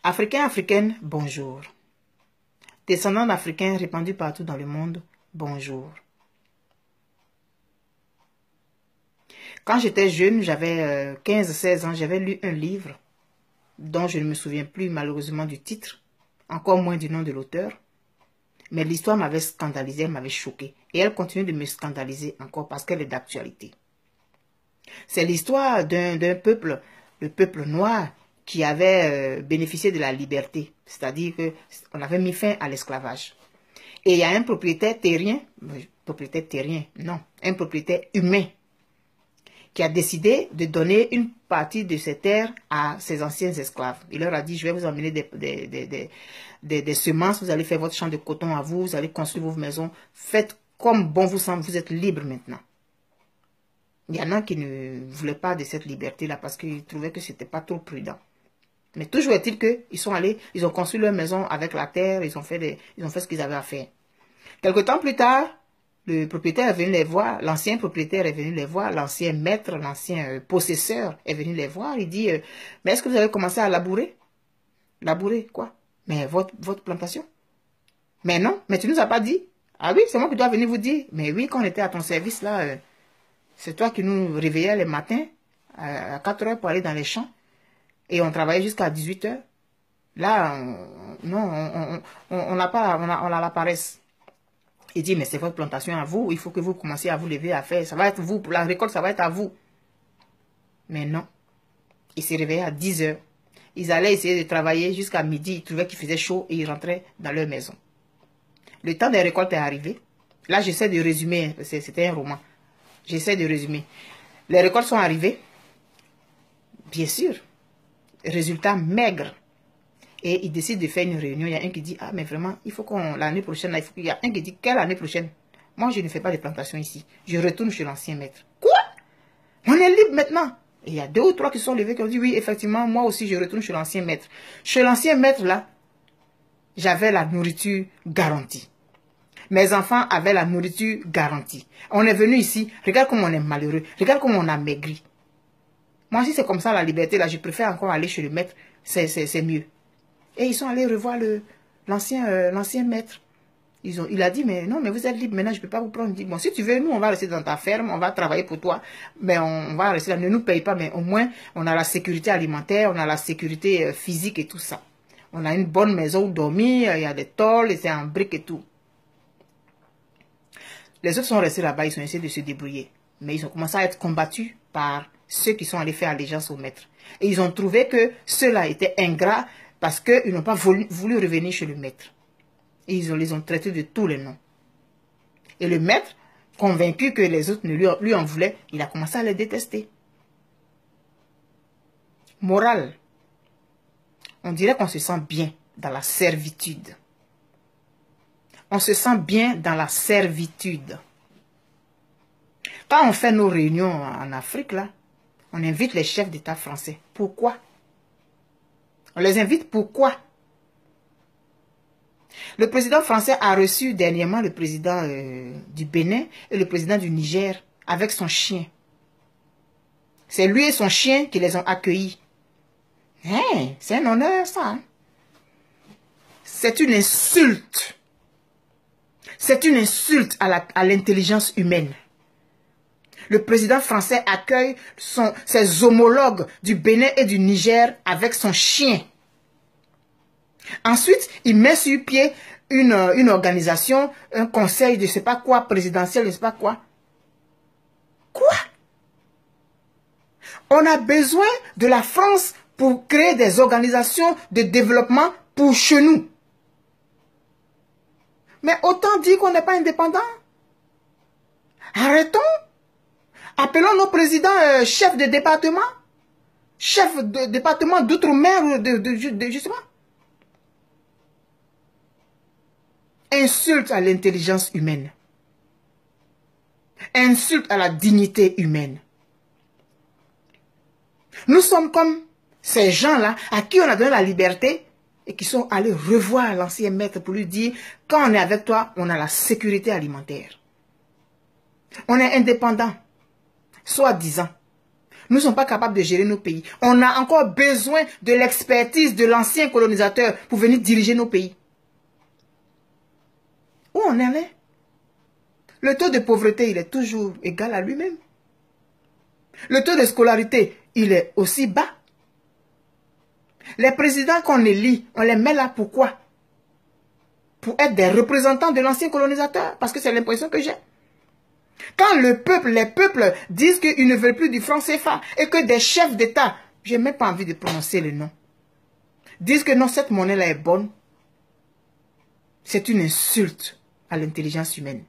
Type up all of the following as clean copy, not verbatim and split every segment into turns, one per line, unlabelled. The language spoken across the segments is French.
Africains, Africaines, bonjour. Descendants d'Africains répandus partout dans le monde, bonjour. Quand j'étais jeune, j'avais 15-16 ans, j'avais lu un livre dont je ne me souviens plus malheureusement du titre, encore moins du nom de l'auteur. Mais l'histoire m'avait scandalisé, elle m'avait choqué. Et elle continue de me scandaliser encore parce qu'elle est d'actualité. C'est l'histoire d'un peuple, le peuple noir, qui avait bénéficié de la liberté. C'est-à-dire qu'on avait mis fin à l'esclavage. Et il y a un propriétaire terrien, un propriétaire humain, qui a décidé de donner une partie de ses terres à ses anciens esclaves. Il leur a dit, je vais vous emmener des semences, vous allez faire votre champ de coton à vous, vous allez construire vos maisons, faites comme bon vous semble, vous êtes libres maintenant. Il y en a qui ne voulaient pas de cette liberté-là parce qu'ils trouvaient que c'était pas trop prudent. Mais toujours est-il qu'ils sont allés, ils ont construit leur maison avec la terre, ils ont fait ce qu'ils avaient à faire. Quelque temps plus tard, le propriétaire est venu les voir, l'ancien propriétaire est venu les voir, l'ancien maître, l'ancien possesseur est venu les voir. Il dit, mais est-ce que vous avez commencé à labourer? Labourer quoi? Mais votre plantation? Mais non, mais tu nous as pas dit. Ah oui, c'est moi qui dois venir vous dire. Mais oui, quand on était à ton service là, c'est toi qui nous réveillais les matins à 4 heures pour aller dans les champs. Et on travaillait jusqu'à 18 heures. Là, on a la paresse. Il dit, mais c'est votre plantation à vous, il faut que vous commenciez à vous lever à faire. Ça va être vous, pour la récolte, ça va être à vous. Mais non. Ils se réveillaient à 10 heures. Ils allaient essayer de travailler jusqu'à midi. Ils trouvaient qu'il faisait chaud et ils rentraient dans leur maison. Le temps des récoltes est arrivé. Là, j'essaie de résumer. C'était un roman. J'essaie de résumer. Les récoltes sont arrivées. Bien sûr. Résultat maigre. Et ils décident de faire une réunion. Il y a un qui dit, ah mais vraiment, il faut qu'on, l'année prochaine, il y a un qui dit, quelle année prochaine? Moi, je ne fais pas de plantation ici. Je retourne chez l'ancien maître. Quoi? On est libre maintenant. Et il y a 2 ou 3 qui sont levés qui ont dit, oui, effectivement, moi aussi, je retourne chez l'ancien maître. Chez l'ancien maître, là, j'avais la nourriture garantie. Mes enfants avaient la nourriture garantie. On est venu ici, regarde comme on est malheureux, regarde comme on a maigri. Moi, si c'est comme ça la liberté, là, je préfère encore aller chez le maître, c'est mieux. Et ils sont allés revoir l'ancien maître. Il a dit, mais non, mais vous êtes libre, maintenant je ne peux pas vous prendre. Il dit, bon, si tu veux, nous, on va rester dans ta ferme, on va travailler pour toi, mais on va rester là, ne nous paye pas, mais au moins, on a la sécurité alimentaire, on a la sécurité physique et tout ça. On a une bonne maison où dormir, il y a des tôles, c'est en briques et tout. Les autres sont restés là-bas, ils ont essayé de se débrouiller. Mais ils ont commencé à être combattus par ceux qui sont allés faire allégeance au maître. Et ils ont trouvé que ceux-là étaient ingrats parce qu'ils n'ont pas voulu revenir chez le maître. Et ils les ont traités de tous les noms. Et le maître, convaincu que les autres lui en voulaient, il a commencé à les détester. Morale. On dirait qu'on se sent bien dans la servitude. On se sent bien dans la servitude. Quand on fait nos réunions en Afrique, là, on invite les chefs d'État français. Pourquoi? On les invite pourquoi? Le président français a reçu dernièrement le président du Bénin et le président du Niger avec son chien. C'est lui et son chien qui les ont accueillis. Hein, c'est un honneur, ça. Hein? C'est une insulte. C'est une insulte à l'intelligence humaine. Le président français accueille ses homologues du Bénin et du Niger avec son chien. Ensuite, il met sur pied une organisation, un conseil de je ne sais pas quoi, présidentiel, je ne sais pas quoi. Quoi? On a besoin de la France pour créer des organisations de développement pour chez nous. Mais autant dire qu'on n'est pas indépendant. Arrêtons. Appelons nos présidents chefs de département, chefs de département d'outre-mer, je sais pas. Insulte à l'intelligence humaine. Insulte à la dignité humaine. Nous sommes comme ces gens-là à qui on a donné la liberté et qui sont allés revoir l'ancien maître pour lui dire, quand on est avec toi, on a la sécurité alimentaire. On est indépendant. Soi-disant. Nous ne sommes pas capables de gérer nos pays. On a encore besoin de l'expertise de l'ancien colonisateur pour venir diriger nos pays. Où on en est? Le taux de pauvreté, il est toujours égal à lui-même. Le taux de scolarité, il est aussi bas. Les présidents qu'on élit, on les met là pourquoi? Pour être des représentants de l'ancien colonisateur, parce que c'est l'impression que j'ai. Quand les peuples disent qu'ils ne veulent plus du franc CFA et que des chefs d'État, je n'ai même pas envie de prononcer le nom, disent que non, cette monnaie-là est bonne, c'est une insulte à l'intelligence humaine.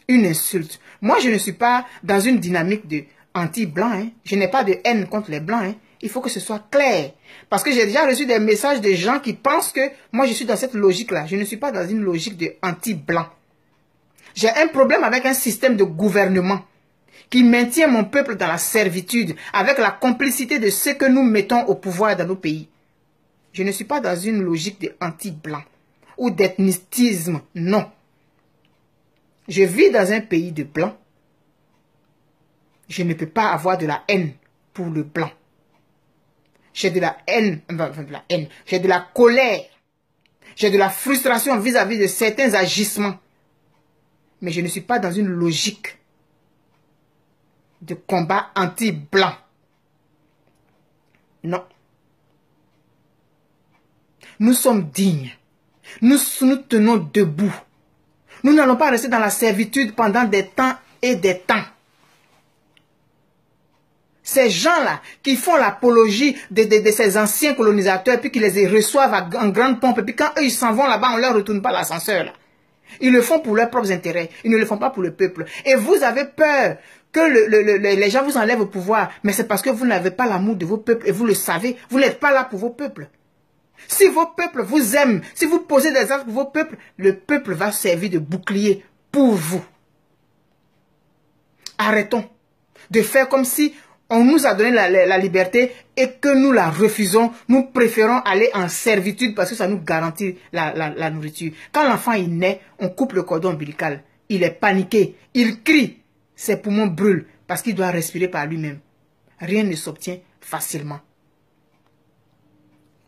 Une insulte. Moi, je ne suis pas dans une dynamique de anti-blanc. Hein. Je n'ai pas de haine contre les blancs. Hein. Il faut que ce soit clair. Parce que j'ai déjà reçu des messages de gens qui pensent que moi, je suis dans cette logique-là. Je ne suis pas dans une logique de anti-blanc. J'ai un problème avec un système de gouvernement qui maintient mon peuple dans la servitude avec la complicité de ceux que nous mettons au pouvoir dans nos pays. Je ne suis pas dans une logique de anti-blanc ou d'ethnicisme. Non. Je vis dans un pays de blancs. Je ne peux pas avoir de la haine pour le blanc. J'ai de la haine, j'ai de la colère. J'ai de la frustration vis-à-vis de certains agissements. Mais je ne suis pas dans une logique de combat anti-blanc. Non. Nous sommes dignes. Nous tenons debout. Nous n'allons pas rester dans la servitude pendant des temps et des temps. Ces gens-là qui font l'apologie de ces anciens colonisateurs, puis qui les reçoivent en grande pompe, et puis quand eux ils s'en vont là-bas, on ne leur retourne pas l'ascenseur. Ils le font pour leurs propres intérêts. Ils ne le font pas pour le peuple. Et vous avez peur que les gens vous enlèvent au pouvoir, mais c'est parce que vous n'avez pas l'amour de vos peuples, et vous le savez, vous n'êtes pas là pour vos peuples. Si vos peuples vous aiment, si vous posez des actes pour vos peuples, le peuple va servir de bouclier pour vous. Arrêtons de faire comme si on nous a donné la liberté et que nous la refusons. Nous préférons aller en servitude parce que ça nous garantit la nourriture. Quand l'enfant il naît, on coupe le cordon ombilical. Il est paniqué, il crie, ses poumons brûlent parce qu'il doit respirer par lui-même. Rien ne s'obtient facilement.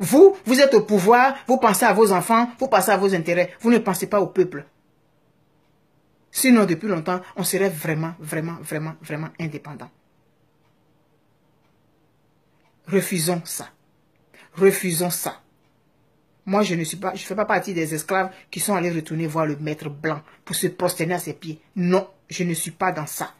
Vous êtes au pouvoir, vous pensez à vos enfants, vous pensez à vos intérêts, vous ne pensez pas au peuple. Sinon, depuis longtemps, on serait vraiment indépendant. Refusons ça. Refusons ça. Moi, je ne fais pas partie des esclaves qui sont allés retourner voir le maître blanc pour se prosterner à ses pieds. Non, je ne suis pas dans ça.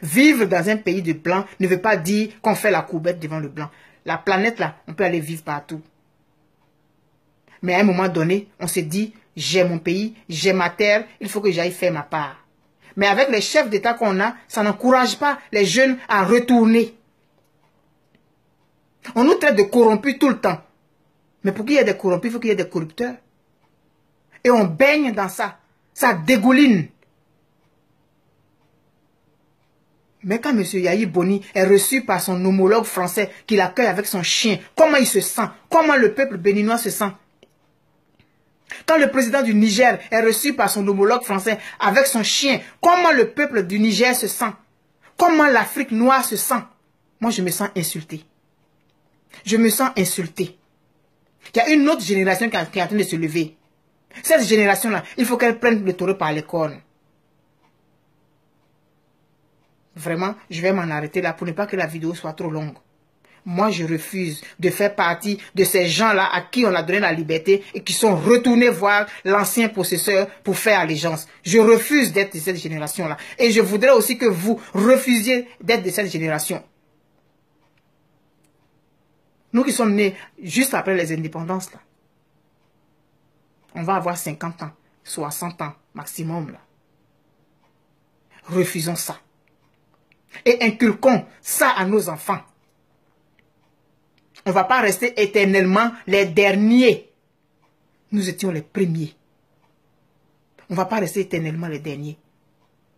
Vivre dans un pays de blanc ne veut pas dire qu'on fait la courbette devant le blanc. La planète, là, on peut aller vivre partout. Mais à un moment donné, on se dit, j'ai mon pays, j'ai ma terre, il faut que j'aille faire ma part. Mais avec les chefs d'État qu'on a, ça n'encourage pas les jeunes à retourner. On nous traite de corrompus tout le temps. Mais pour qu'il y ait des corrompus, il faut qu'il y ait des corrupteurs. Et on baigne dans ça. Ça dégouline. Mais quand M. Yahi Boni est reçu par son homologue français, qui l'accueille avec son chien, comment il se sent? Comment le peuple béninois se sent? Quand le président du Niger est reçu par son homologue français avec son chien, comment le peuple du Niger se sent? Comment l'Afrique noire se sent? Moi, je me sens insulté. Je me sens insulté. Il y a une autre génération qui est en train de se lever. Cette génération-là, il faut qu'elle prenne le taureau par les cornes. Vraiment, je vais m'en arrêter là pour ne pas que la vidéo soit trop longue. Moi, je refuse de faire partie de ces gens-là à qui on a donné la liberté et qui sont retournés voir l'ancien possesseur pour faire allégeance. Je refuse d'être de cette génération-là. Et je voudrais aussi que vous refusiez d'être de cette génération. Nous qui sommes nés juste après les indépendances, là, on va avoir 50 ans, 60 ans maximum. Là. Refusons ça. Et inculquons ça à nos enfants. On ne va pas rester éternellement les derniers. Nous étions les premiers. On ne va pas rester éternellement les derniers.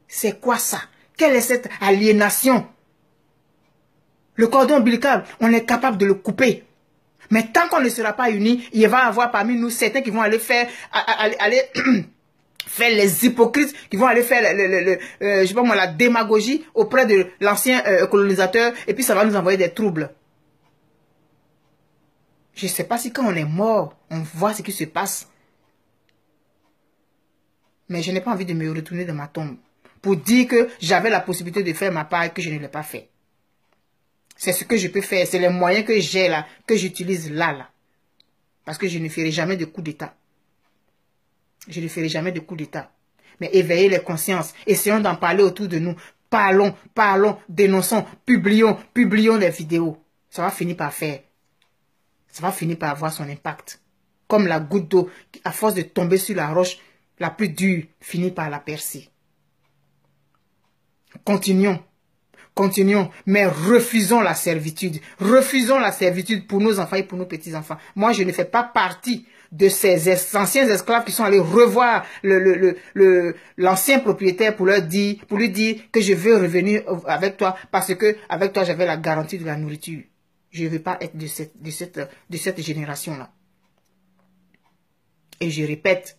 C'est quoi ça? Quelle est cette aliénation? Le cordon ombilical, on est capable de le couper. Mais tant qu'on ne sera pas unis, il va y avoir parmi nous certains qui vont aller faire, aller faire les hypocrites qui vont aller faire je sais pas moi, la démagogie auprès de l'ancien colonisateur et puis ça va nous envoyer des troubles. Je ne sais pas si quand on est mort, on voit ce qui se passe. Mais je n'ai pas envie de me retourner dans ma tombe pour dire que j'avais la possibilité de faire ma part et que je ne l'ai pas fait. C'est ce que je peux faire, c'est les moyens que j'ai là, que j'utilise là. Parce que je ne ferai jamais de coup d'État. Je ne ferai jamais de coup d'État. Mais éveillez les consciences. Essayons d'en parler autour de nous. Parlons, dénonçons, publions les vidéos. Ça va finir par faire. Ça va finir par avoir son impact. Comme la goutte d'eau, à force de tomber sur la roche la plus dure, finit par la percer. Continuons, mais refusons la servitude. Refusons la servitude pour nos enfants et pour nos petits-enfants. Moi, je ne fais pas partie de ces anciens esclaves qui sont allés revoir l'ancien propriétaire pour lui dire que je veux revenir avec toi parce que avec toi j'avais la garantie de la nourriture. Je ne veux pas être de cette génération-là. Et je répète,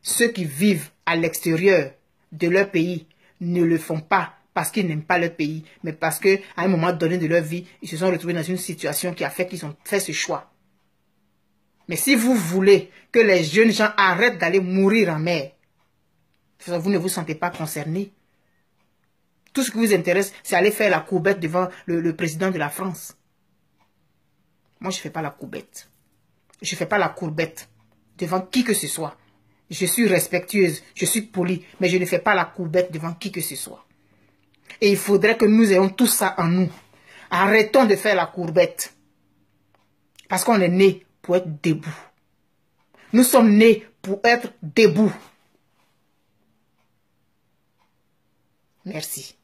ceux qui vivent à l'extérieur de leur pays ne le font pas parce qu'ils n'aiment pas leur pays, mais parce qu'à un moment donné de leur vie, ils se sont retrouvés dans une situation qui a fait qu'ils ont fait ce choix. Mais si vous voulez que les jeunes gens arrêtent d'aller mourir en mer, vous ne vous sentez pas concerné. Tout ce qui vous intéresse, c'est aller faire la courbette devant le président de la France. Moi, je ne fais pas la courbette. Je ne fais pas la courbette devant qui que ce soit. Je suis respectueuse, je suis polie, mais je ne fais pas la courbette devant qui que ce soit. Et il faudrait que nous ayons tout ça en nous. Arrêtons de faire la courbette. Parce qu'on est né pour être debout. Nous sommes nés pour être debout. Merci.